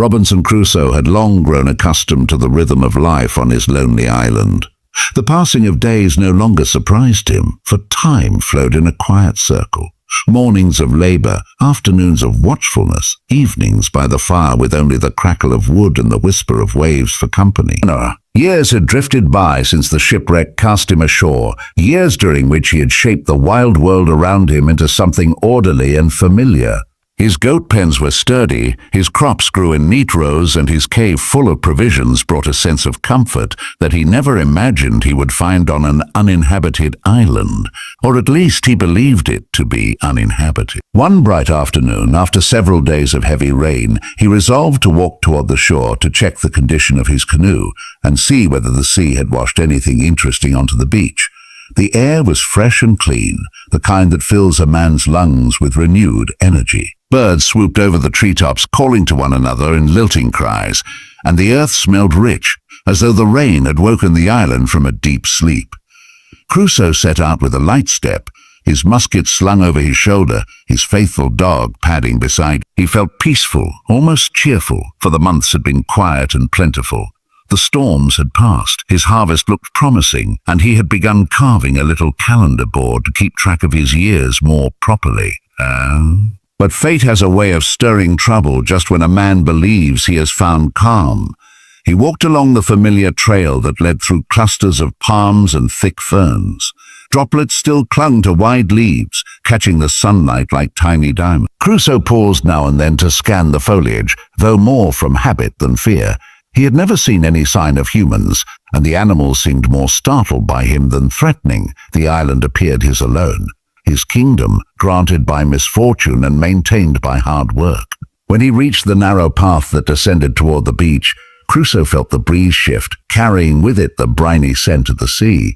Robinson Crusoe had long grown accustomed to the rhythm of life on his lonely island. The passing of days no longer surprised him, for time flowed in a quiet circle. Mornings of labor, afternoons of watchfulness, evenings by the fire with only the crackle of wood and the whisper of waves for company. Years had drifted by since the shipwreck cast him ashore, years during which he had shaped the wild world around him into something orderly and familiar. His goat pens were sturdy, his crops grew in neat rows, and his cave full of provisions brought a sense of comfort that he never imagined he would find on an uninhabited island, or at least he believed it to be uninhabited. One bright afternoon, after several days of heavy rain, he resolved to walk toward the shore to check the condition of his canoe and see whether the sea had washed anything interesting onto the beach. The air was fresh and clean, the kind that fills a man's lungs with renewed energy. Birds swooped over the treetops, calling to one another in lilting cries, and the earth smelled rich, as though the rain had woken the island from a deep sleep. Crusoe set out with a light step, his musket slung over his shoulder, his faithful dog padding beside. He felt peaceful, almost cheerful, for the months had been quiet and plentiful. The storms had passed, his harvest looked promising, and he had begun carving a little calendar board to keep track of his years more properly. But fate has a way of stirring trouble just when a man believes he has found calm. He walked along the familiar trail that led through clusters of palms and thick ferns. Droplets still clung to wide leaves, catching the sunlight like tiny diamonds. Crusoe paused now and then to scan the foliage, though more from habit than fear. He had never seen any sign of humans, and the animals seemed more startled by him than threatening. The island appeared his alone, his kingdom granted by misfortune and maintained by hard work. When he reached the narrow path that descended toward the beach, Crusoe felt the breeze shift, carrying with it the briny scent of the sea.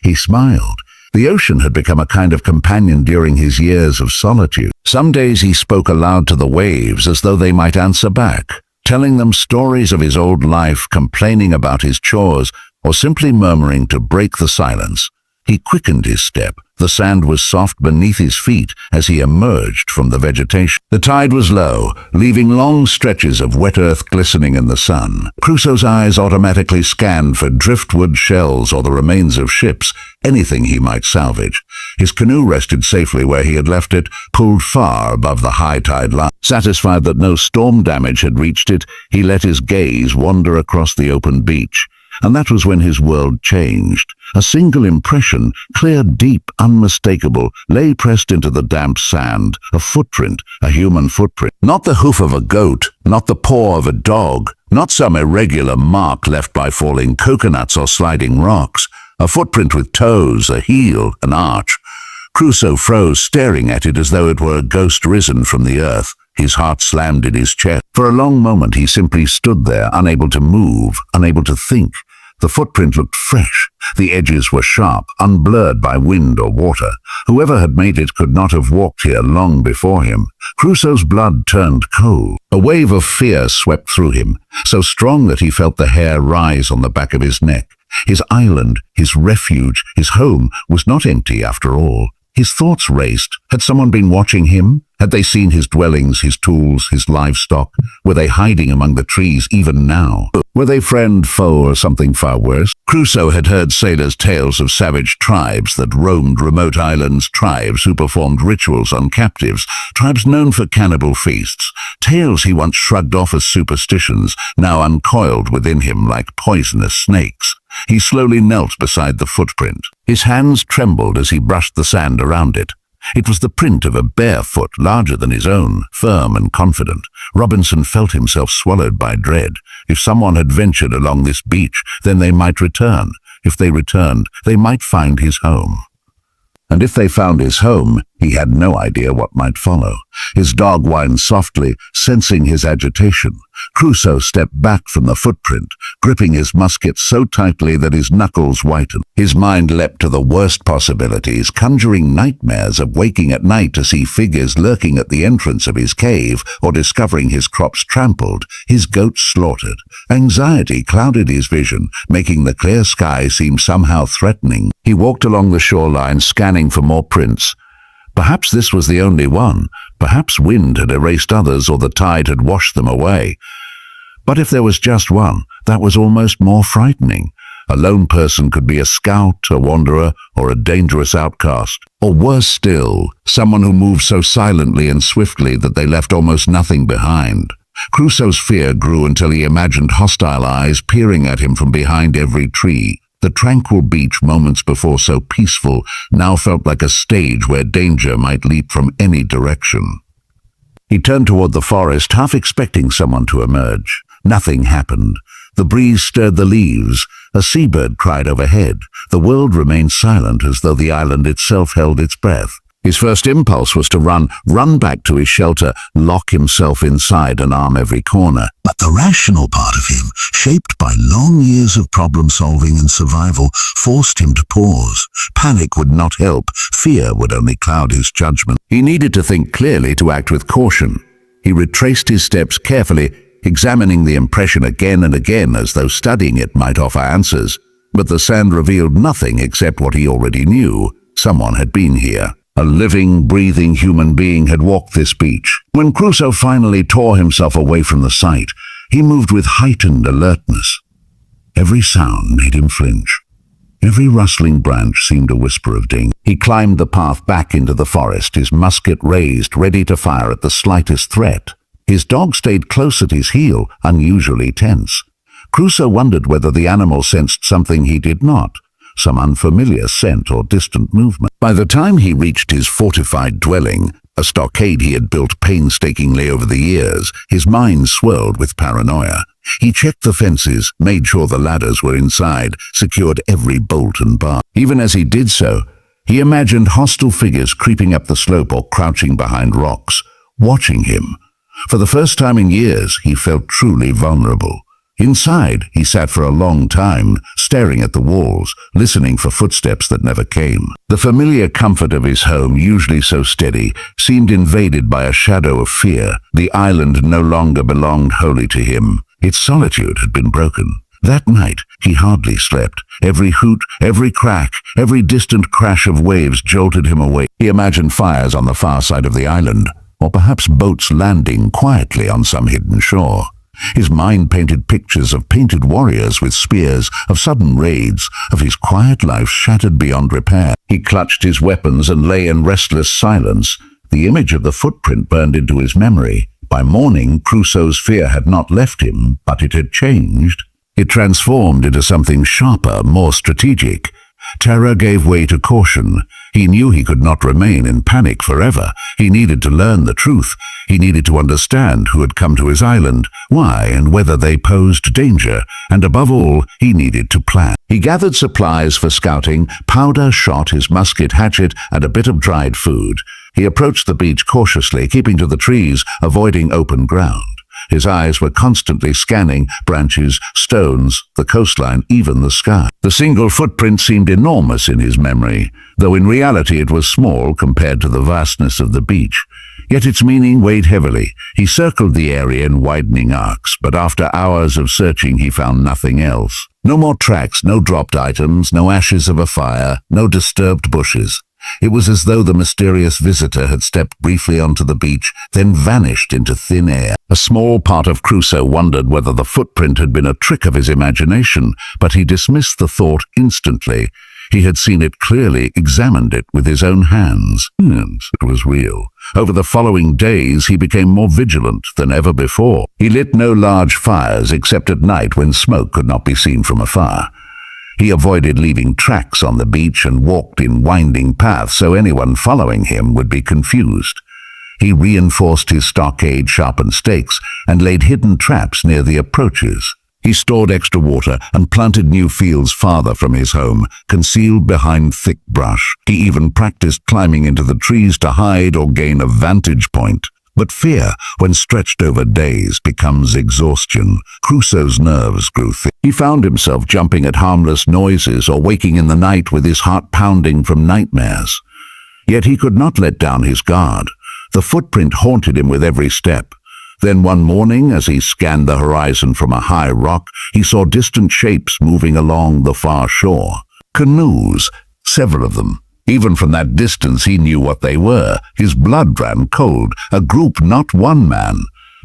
He smiled. The ocean had become a kind of companion during his years of solitude. Some days he spoke aloud to the waves as though they might answer back, telling them stories of his old life, complaining about his chores, or simply murmuring to break the silence. He quickened his step. The sand was soft beneath his feet as he emerged from the vegetation. The tide was low, leaving long stretches of wet earth glistening in the sun. Crusoe's eyes automatically scanned for driftwood shells or the remains of ships, anything he might salvage. His canoe rested safely where he had left it, pulled far above the high tide line. Satisfied that no storm damage had reached it, he let his gaze wander across the open beach. And that was when his world changed. A single impression, clear, deep, unmistakable, lay pressed into the damp sand. A footprint, a human footprint. Not the hoof of a goat, not the paw of a dog, not some irregular mark left by falling coconuts or sliding rocks. A footprint with toes, a heel, an arch. Crusoe froze, staring at it as though it were a ghost risen from the earth. His heart slammed in his chest. For a long moment he simply stood there, unable to move, unable to think. The footprint looked fresh. The edges were sharp, unblurred by wind or water. Whoever had made it could not have walked here long before him. Crusoe's blood turned cold. A wave of fear swept through him, so strong that he felt the hair rise on the back of his neck. His island, his refuge, his home was not empty after all. His thoughts raced. Had someone been watching him? Had they seen his dwellings, his tools, his livestock? Were they hiding among the trees even now? Were they friend, foe, or something far worse? Crusoe had heard sailors' tales of savage tribes that roamed remote islands, tribes who performed rituals on captives, tribes known for cannibal feasts, tales he once shrugged off as superstitions, now uncoiled within him like poisonous snakes. He slowly knelt beside the footprint. His hands trembled as he brushed the sand around it. It was the print of a bare foot, larger than his own, firm and confident. Robinson felt himself swallowed by dread. If someone had ventured along this beach, then they might return. If they returned, they might find his home. And if they found his home, he had no idea what might follow. His dog whined softly, sensing his agitation. Crusoe stepped back from the footprint, gripping his musket so tightly that his knuckles whitened. His mind leapt to the worst possibilities, conjuring nightmares of waking at night to see figures lurking at the entrance of his cave, or discovering his crops trampled, his goats slaughtered. Anxiety clouded his vision, making the clear sky seem somehow threatening. He walked along the shoreline, scanning for more prints. Perhaps this was the only one. Perhaps wind had erased others, or the tide had washed them away. But if there was just one, that was almost more frightening. A lone person could be a scout, a wanderer, or a dangerous outcast. Or worse still, someone who moved so silently and swiftly that they left almost nothing behind. Crusoe's fear grew until he imagined hostile eyes peering at him from behind every tree. The tranquil beach, moments before so peaceful, now felt like a stage where danger might leap from any direction. He turned toward the forest, half expecting someone to emerge. Nothing happened. The breeze stirred the leaves. A seabird cried overhead. The world remained silent, as though the island itself held its breath. His first impulse was to run back to his shelter, lock himself inside and arm every corner. But the rational part of him, shaped by long years of problem-solving and survival, forced him to pause. Panic would not help. Fear would only cloud his judgment. He needed to think clearly, to act with caution. He retraced his steps carefully, examining the impression again and again as though studying it might offer answers. But the sand revealed nothing except what he already knew. Someone had been here. A living, breathing human being had walked this beach. When Crusoe finally tore himself away from the sight, he moved with heightened alertness. Every sound made him flinch. Every rustling branch seemed a whisper of danger. He climbed the path back into the forest, his musket raised, ready to fire at the slightest threat. His dog stayed close at his heel, unusually tense. Crusoe wondered whether the animal sensed something he did not, some unfamiliar scent or distant movement. By the time he reached his fortified dwelling, a stockade he had built painstakingly over the years, his mind swirled with paranoia. He checked the fences, made sure the ladders were inside, secured every bolt and bar. Even as he did so, he imagined hostile figures creeping up the slope or crouching behind rocks, watching him. For the first time in years, he felt truly vulnerable. Inside, he sat for a long time, staring at the walls, listening for footsteps that never came. The familiar comfort of his home, usually so steady, seemed invaded by a shadow of fear. The island no longer belonged wholly to him. Its solitude had been broken. That night, he hardly slept. Every hoot, every crack, every distant crash of waves jolted him awake. He imagined fires on the far side of the island, or perhaps boats landing quietly on some hidden shore. His mind painted pictures of painted warriors with spears, of sudden raids, of his quiet life shattered beyond repair. He clutched his weapons and lay in restless silence. The image of the footprint burned into his memory. By morning, Crusoe's fear had not left him, but it had changed. It transformed into something sharper, more strategic. Terror gave way to caution. He knew he could not remain in panic forever. He needed to learn the truth. He needed to understand who had come to his island, why, and whether they posed danger. And above all, he needed to plan. He gathered supplies for scouting, powder, shot, his musket, hatchet, and a bit of dried food. He approached the beach cautiously, keeping to the trees, avoiding open ground. His eyes were constantly scanning branches, stones, the coastline, even the sky. The single footprint seemed enormous in his memory, though in reality it was small compared to the vastness of the beach. Yet its meaning weighed heavily. He circled the area in widening arcs, but after hours of searching he found nothing else. No more tracks, no dropped items, no ashes of a fire, no disturbed bushes. It was as though the mysterious visitor had stepped briefly onto the beach, then vanished into thin air. A small part of Crusoe wondered whether the footprint had been a trick of his imagination, but he dismissed the thought instantly. He had seen it clearly, examined it with his own hands. It was real. Over the following days, he became more vigilant than ever before. He lit no large fires except at night when smoke could not be seen from afar. He avoided leaving tracks on the beach and walked in winding paths so anyone following him would be confused. He reinforced his stockade, sharpened stakes, and laid hidden traps near the approaches. He stored extra water and planted new fields farther from his home, concealed behind thick brush. He even practiced climbing into the trees to hide or gain a vantage point. But fear, when stretched over days, becomes exhaustion. Crusoe's nerves grew thick. He found himself jumping at harmless noises or waking in the night with his heart pounding from nightmares. Yet he could not let down his guard. The footprint haunted him with every step. Then one morning, as he scanned the horizon from a high rock, he saw distant shapes moving along the far shore. Canoes, several of them. Even from that distance he knew what they were. His blood ran cold. A group, not one man.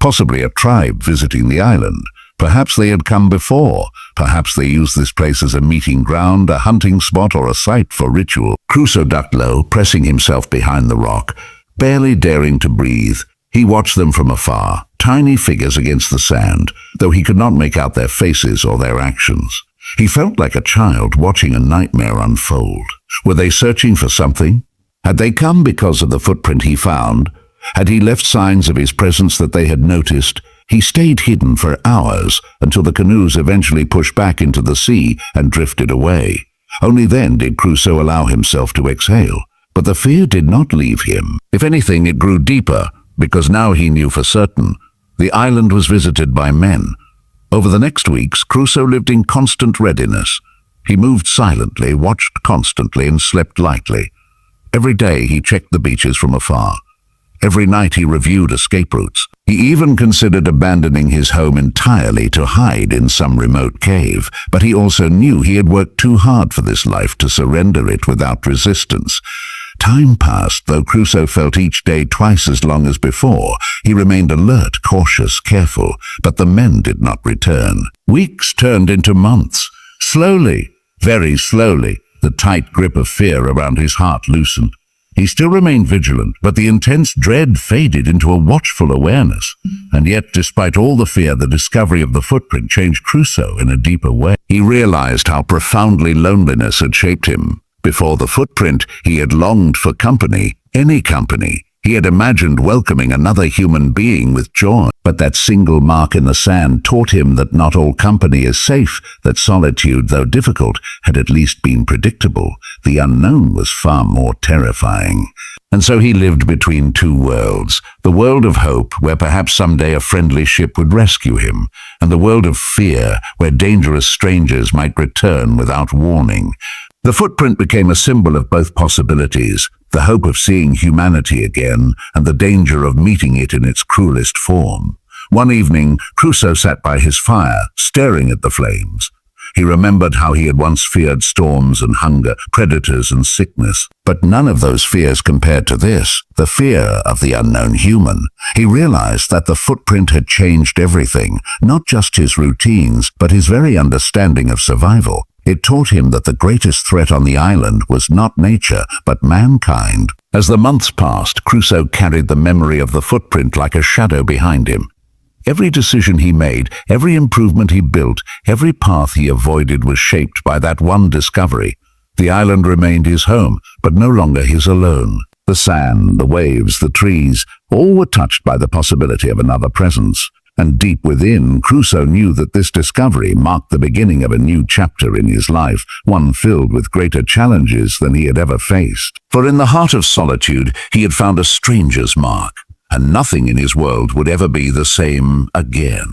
Possibly a tribe visiting the island. Perhaps they had come before. Perhaps they used this place as a meeting ground, a hunting spot, or a site for ritual. Crusoe ducked low, pressing himself behind the rock, barely daring to breathe. He watched them from afar, tiny figures against the sand, though he could not make out their faces or their actions. He felt like a child watching a nightmare unfold. Were they searching for something? Had they come because of the footprint he found? Had he left signs of his presence that they had noticed? He stayed hidden for hours until the canoes eventually pushed back into the sea and drifted away. Only then did Crusoe allow himself to exhale. But the fear did not leave him. If anything, it grew deeper, because now he knew for certain the island was visited by men. Over the next weeks, Crusoe lived in constant readiness. He moved silently, watched constantly, and slept lightly. Every day he checked the beaches from afar. Every night he reviewed escape routes. He even considered abandoning his home entirely to hide in some remote cave, but he also knew he had worked too hard for this life to surrender it without resistance. Time passed, though Crusoe felt each day twice as long as before. He remained alert, cautious, careful, but the men did not return. Weeks turned into months. Slowly, very slowly, the tight grip of fear around his heart loosened. He still remained vigilant, but the intense dread faded into a watchful awareness. And yet, despite all the fear, the discovery of the footprint changed Crusoe in a deeper way. He realized how profoundly loneliness had shaped him. Before the footprint, he had longed for company, any company. He had imagined welcoming another human being with joy. But that single mark in the sand taught him that not all company is safe, that solitude, though difficult, had at least been predictable. The unknown was far more terrifying. And so he lived between two worlds, the world of hope, where perhaps someday a friendly ship would rescue him, and the world of fear, where dangerous strangers might return without warning. The footprint became a symbol of both possibilities, the hope of seeing humanity again, and the danger of meeting it in its cruelest form. One evening, Crusoe sat by his fire, staring at the flames. He remembered how he had once feared storms and hunger, predators and sickness. But none of those fears compared to this, the fear of the unknown human. He realized that the footprint had changed everything, not just his routines, but his very understanding of survival. It taught him that the greatest threat on the island was not nature, but mankind. As the months passed, Crusoe carried the memory of the footprint like a shadow behind him. Every decision he made, every improvement he built, every path he avoided was shaped by that one discovery. The island remained his home, but no longer his alone. The sand, the waves, the trees, all were touched by the possibility of another presence. And deep within, Crusoe knew that this discovery marked the beginning of a new chapter in his life, one filled with greater challenges than he had ever faced. For in the heart of solitude, he had found a stranger's mark, and nothing in his world would ever be the same again.